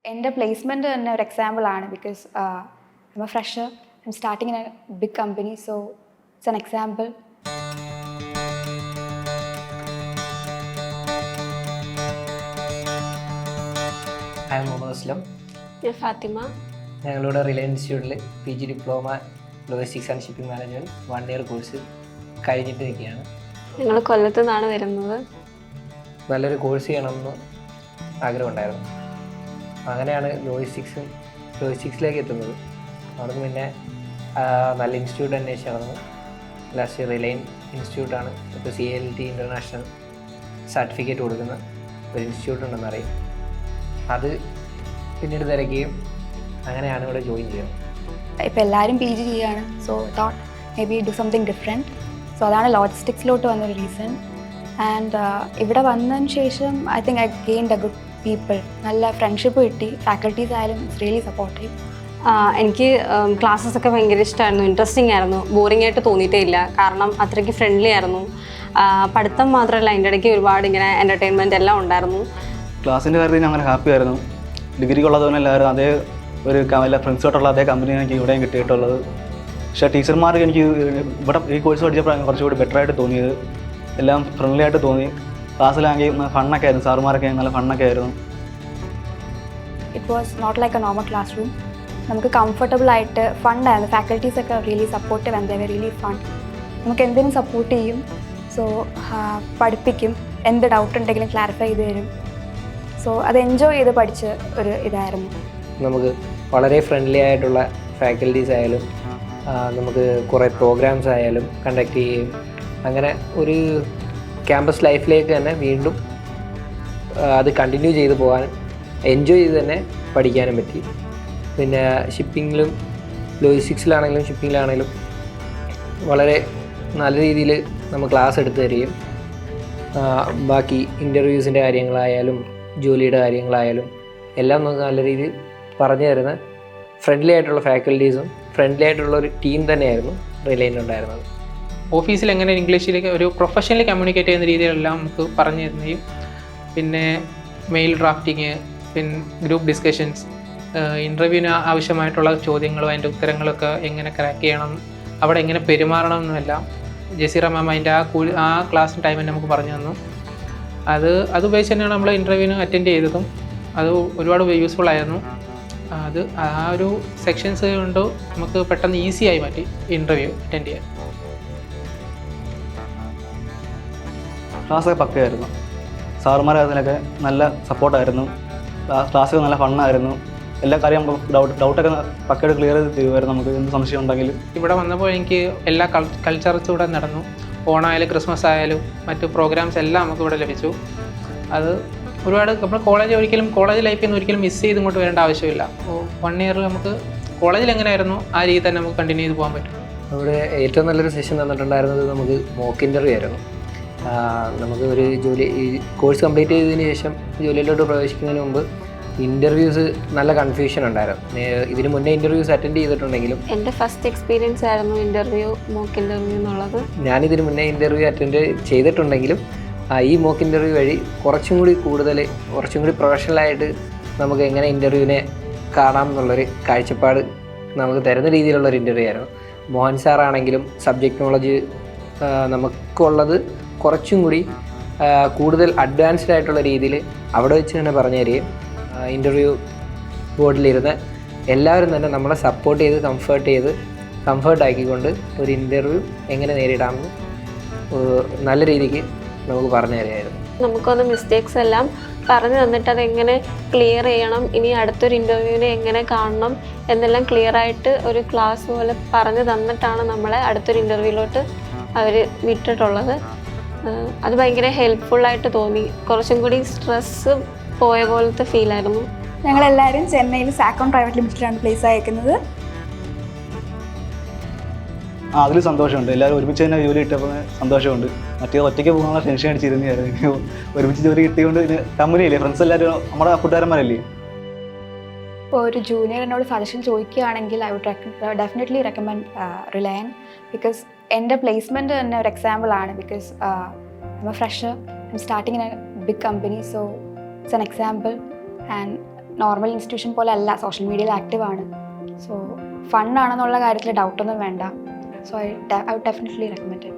എൻ്റെ പ്ലേസ്മെൻറ്റ് തന്നെ ഒരു എക്സാമ്പിൾ ആണ് because I am a fresher I am starting in a big company so it's an example. I am Muhammad Aslam. ഞാൻ ഫാത്തിമ. ഞങ്ങളുടെ റിലയൻസ് ഇൻസ്റ്റിറ്റ്യൂട്ടിൽ PG diploma logistics and shipping management 1 year course കഴിഞ്ഞിട്ട് നിൽക്കുകയാണ്. ഞങ്ങൾ കൊല്ലത്തു നിന്നാണ് വരുന്നത്. നല്ലൊരു കോഴ്സ് ചെയ്യണമെന്ന് ആഗ്രഹമുണ്ടായിരുന്നു. അങ്ങനെയാണ് ലോജിസ്റ്റിക്സിലേക്ക് എത്തുന്നത്. അവിടെ പിന്നെ നല്ല ഇൻസ്റ്റിറ്റ്യൂട്ട് അന്വേഷിച്ച് നടന്നു. ലാസ്റ്റ് റിലയൻ ഇൻസ്റ്റിറ്റ്യൂട്ടാണ് ഇപ്പോൾ CLT ഇൻ്റർനാഷണൽ സർട്ടിഫിക്കറ്റ് കൊടുക്കുന്ന ഒരു ഇൻസ്റ്റിറ്റ്യൂട്ട് ഉണ്ടെന്ന് അറിയും. അത് പിന്നീട് തിരക്കുകയും അങ്ങനെയാണ് ഇവിടെ ജോയിൻ ചെയ്യുന്നത്. ഇപ്പോൾ എല്ലാവരും PG ചെയ്യുകയാണ് so thought may be do something different. So അതാണ് ലോജിസ്റ്റിക്സിലോട്ട് വന്നൊരു റീസൺ. ആൻഡ് ഇവിടെ വന്നതിന് ശേഷം I think I gained A good people. നല്ല ഫ്രണ്ട്ഷിപ്പ് കിട്ടി. ഫാക്കൽറ്റീസ് ആയാലും ഇറ്റ്സ് റിയലി സപ്പോർട്ടീവ്. എനിക്ക് ക്ലാസ്സസ് ഒക്കെ ഭയങ്കര ഇഷ്ടമായിരുന്നു, ഇൻട്രസ്റ്റിംഗ് ആയിരുന്നു, ബോറിംഗ് ആയിട്ട് തോന്നിയിട്ടേ ഇല്ല. കാരണം അത്രയ്ക്ക് ഫ്രണ്ട്ലി ആയിരുന്നു. പഠിത്തം മാത്രമല്ല, അതിൻ്റെ ഇടയ്ക്ക് ഒരുപാട് ഇങ്ങനെ എൻ്റർടൈൻമെൻറ്റ് എല്ലാം ഉണ്ടായിരുന്നു. ക്ലാസ്സിൻ്റെ കാര്യത്തിൽ ഞാൻ അങ്ങനെ ഹാപ്പി ആയിരുന്നു. ഡിഗ്രിക്കുള്ളതുപോലെ എല്ലാവരും അതേ ഒരു എല്ലാ ഫ്രണ്ട്സുമായിട്ടുള്ള അതേ കമ്പനിയാണ് എനിക്ക് ഇവിടെയും കിട്ടിയിട്ടുള്ളത്. പക്ഷേ ടീച്ചർമാർക്ക് എനിക്ക് ഇവിടെ ഈ കോഴ്സ് പഠിച്ചപ്പോൾ കുറച്ചുകൂടി ബെറ്ററായിട്ട് തോന്നിയത്. എല്ലാം ഫ്രണ്ട്ലി ആയിട്ട് തോന്നി. ക്ലാസ്സിലാണെങ്കിൽ ഫണ്ണൊക്കെ ആയിരുന്നു, സാറുമാരൊക്കെ നല്ല ഫണ്ണൊക്കെ ആയിരുന്നു. It was not like a normal classroom. നമുക്ക് കംഫർട്ടബിൾ ആയിട്ട് ഫണ്ടായിരുന്നു. ഫാക്കൽറ്റീസ് ഒക്കെ really supportive and they were really fun. നമുക്ക് എന്തിനും സപ്പോർട്ട് ചെയ്യും. സോ പഠിപ്പിക്കും, എന്ത് ഡൗട്ട് ഉണ്ടെങ്കിലും ക്ലാരിഫൈ ചെയ്ത് തരും. സോ അത് എൻജോയ് ചെയ്ത് പഠിച്ച ഒരു ഇതായിരുന്നു. നമുക്ക് വളരെ ഫ്രണ്ട്ലി ആയിട്ടുള്ള ഫാക്കൽറ്റീസ് ആയാലും നമുക്ക് കുറേ പ്രോഗ്രാംസ് ആയാലും കണ്ടക്ട് ചെയ്യുകയും അങ്ങനെ ഒരു ക്യാമ്പസ് ലൈഫിലേക്ക് തന്നെ വീണ്ടും അത് കണ്ടിന്യൂ ചെയ്ത് പോകാനും എൻജോയ് ചെയ്ത് തന്നെ പഠിക്കാനും പറ്റി. പിന്നെ ഷിപ്പിങ്ങിലും ഷിപ്പിങ്ങിലാണെങ്കിലും വളരെ നല്ല രീതിയിൽ നമ്മൾ ക്ലാസ് എടുത്തു തരികയും ബാക്കി ഇൻ്റർവ്യൂസിൻ്റെ കാര്യങ്ങളായാലും ജോലിയുടെ കാര്യങ്ങളായാലും എല്ലാം നമുക്ക് നല്ല രീതിയിൽ പറഞ്ഞു തരുന്ന ഫ്രണ്ട്ലി ആയിട്ടുള്ള ഫാക്കൽറ്റീസും ഫ്രണ്ട്ലി ആയിട്ടുള്ള ഒരു ടീം തന്നെയായിരുന്നു റിലയനിലുണ്ടായിരുന്നത്. ഓഫീസിൽ എങ്ങനെ ഇംഗ്ലീഷിലേക്ക് ഒരു പ്രൊഫഷണലി കമ്മ്യൂണിക്കേറ്റ് ചെയ്യുന്ന രീതിയിലെല്ലാം നമുക്ക് പറഞ്ഞു തരുന്നതും പിന്നെ മെയിൽ ഡ്രാഫ്റ്റിങ്, പിന്നെ ഗ്രൂപ്പ് ഡിസ്കഷൻസ്, ഇൻ്റർവ്യൂവിന് ആവശ്യമായിട്ടുള്ള ചോദ്യങ്ങളും അതിൻ്റെ ഉത്തരങ്ങളൊക്കെ എങ്ങനെ ക്രാക്ക് ചെയ്യണം, അവിടെ എങ്ങനെ പെരുമാറണം എന്നുമെല്ലാം ജസീറ മാം അതിൻ്റെ ആ ക്ലാസ് ടൈമിൽ നമുക്ക് പറഞ്ഞു തന്നു. അത് ഉപയോഗിച്ച് തന്നെയാണ് നമ്മൾ ഇൻ്റർവ്യൂവിന് അറ്റൻഡ് ചെയ്തതും. അത് ഒരുപാട് യൂസ്ഫുൾ ആയിരുന്നു. അത് ആ ഒരു സെക്ഷൻസ് കൊണ്ട് നമുക്ക് പെട്ടെന്ന് ഈസി ആയി മാറ്റി ഇൻ്റർവ്യൂ അറ്റൻഡ് ചെയ്യാൻ. ക്ലാസ്സൊക്കെ പക്കയായിരുന്നു. സാറുമാരെ അതിനൊക്കെ നല്ല സപ്പോർട്ടായിരുന്നു. ക്ലാസ്സൊക്കെ നല്ല ഫണ്ണായിരുന്നു. എല്ലാ കാര്യം നമുക്ക് ഡൗട്ടൊക്കെ പക്കയായിട്ട് ക്ലിയർ ചെയ്ത് തരുമായിരുന്നു. നമുക്ക് എന്ത് സംശയം ഉണ്ടെങ്കിലും ഇവിടെ വന്നപ്പോൾ എനിക്ക് എല്ലാ കൾച്ചർസും ഇവിടെ നടന്നു. ഓണമായാലും ക്രിസ്മസ് ആയാലും മറ്റു പ്രോഗ്രാംസ് എല്ലാം നമുക്ക് ഇവിടെ ലഭിച്ചു. അത് ഒരുപാട് നമ്മൾ കോളേജ് ലൈഫിൽ നിന്ന് ഒരിക്കലും മിസ് ചെയ്ത് ഇങ്ങോട്ട് വരേണ്ട ആവശ്യമില്ല. 1 ഇയർ നമുക്ക് കോളേജിൽ എങ്ങനെയായിരുന്നു ആ രീതി തന്നെ നമുക്ക് കണ്ടിന്യൂ ചെയ്ത് പോകാൻ പറ്റും. അവിടെ ഏറ്റവും നല്ലൊരു സെഷൻ തന്നിട്ടുണ്ടായിരുന്നത് നമുക്ക് മോക്ക് ഇൻ്റർവ്യൂ ആയിരുന്നു. നമുക്ക് ഒരു ജോലി ഈ കോഴ്സ് കംപ്ലീറ്റ് ചെയ്തതിന് ശേഷം ജോലിയിലോട്ട് പ്രവേശിക്കുന്നതിന് മുമ്പ് ഇൻ്റർവ്യൂസ് നല്ല കൺഫ്യൂഷൻ ഉണ്ടായിരുന്നു. ഇതിന് മുന്നേ ഇൻ്റർവ്യൂസ് അറ്റൻഡ് ചെയ്തിട്ടുണ്ടെങ്കിലും എൻ്റെ ഫസ്റ്റ് എക്സ്പീരിയൻസ് ആയിരുന്നു മോക്ക് ഇൻ്റർവ്യൂ എന്നുള്ളത്. ഞാനിതിന് മുന്നേ ഇൻ്റർവ്യൂ അറ്റൻഡ് ചെയ്തിട്ടുണ്ടെങ്കിലും ഈ മോക്ക് ഇൻ്റർവ്യൂ വഴി കുറച്ചും കൂടി പ്രൊഫഷണലായിട്ട് നമുക്ക് എങ്ങനെ ഇൻ്റർവ്യൂവിനെ കാണാം എന്നുള്ളൊരു കാഴ്ചപ്പാട് നമുക്ക് തരുന്ന രീതിയിലുള്ളൊരു ഇൻ്റർവ്യൂ ആയിരുന്നു. മോഹൻ സാറാണെങ്കിലും സബ്ജക്റ്റ് നോളജ് നമുക്കുള്ളത് കുറച്ചും കൂടി കൂടുതൽ അഡ്വാൻസ്ഡ് ആയിട്ടുള്ള രീതിയിൽ അവിടെ വെച്ച് തന്നെ പറഞ്ഞു തരികയും ഇൻ്റർവ്യൂ ബോർഡിലിരുന്ന് എല്ലാവരും തന്നെ നമ്മളെ സപ്പോർട്ട് ചെയ്ത് കംഫർട്ടാക്കിക്കൊണ്ട് ഒരു ഇൻ്റർവ്യൂ എങ്ങനെ നേരിടാമെന്ന് നല്ല രീതിക്ക് നമുക്ക് പറഞ്ഞു തരികയായിരുന്നു. നമുക്കൊന്ന് മിസ്റ്റേക്സ് എല്ലാം പറഞ്ഞു തന്നിട്ട് അതെങ്ങനെ ക്ലിയർ ചെയ്യണം, ഇനി അടുത്തൊരു ഇൻ്റർവ്യൂവിനെ എങ്ങനെ കാണണം എന്നെല്ലാം ക്ലിയർ ആയിട്ട് ഒരു ക്ലാസ് പോലെ പറഞ്ഞു തന്നിട്ടാണ് നമ്മളെ അടുത്തൊരു ഇൻ്റർവ്യൂവിലോട്ട് അവർ വിട്ടിട്ടുള്ളത്. അത് ഭയങ്കര ഹെൽപ്ഫുള്ളായിട്ട് തോന്നി. കുറച്ചും കൂടി സ്ട്രെസ്സ് പോയ പോലത്തെ ഫീലായിരുന്നു. ഞങ്ങളെല്ലാവരും ചെന്നൈയിൽ സാക്കോൺ പ്രൈവറ്റ് ലിമിറ്റഡിലാണ് പ്ലേസ് അയക്കുന്നത്. അതിൽ സന്തോഷമുണ്ട്. എല്ലാവരും ഒരുമിച്ച് തന്നെ ജോലി കിട്ടിയപ്പോൾ സന്തോഷമുണ്ട്. മറ്റേ ഒറ്റയ്ക്ക് പോകാനുള്ള ടെൻഷൻ അടിച്ചിരുന്നായിരുന്നു. ഒരുമിച്ച് ജോലി കിട്ടിയതുകൊണ്ട് പിന്നെ കമ്പനിയില്ലേ, ഫ്രണ്ട്സ് എല്ലാവരും നമ്മുടെ കൂട്ടുകാരന്മാരല്ലേ. ഇപ്പോൾ ഒരു ജൂനിയർ എന്നോട് സജഷൻ ചോദിക്കുകയാണെങ്കിൽ I would definitely recommend Reliance because എൻ്റെ പ്ലേസ്മെൻറ്റ് തന്നെ ഒരു എക്സാമ്പിൾ ആണ്. Because I am a fresher I am starting in a big company so it's an example and normal institution പോലെ അല്ല, സോഷ്യൽ മീഡിയയിൽ ആക്റ്റീവാണ്. സോ ഫൺ ആണെന്നുള്ള കാര്യത്തിൽ ഡൗട്ടൊന്നും വേണ്ട. So I would definitely recommend it.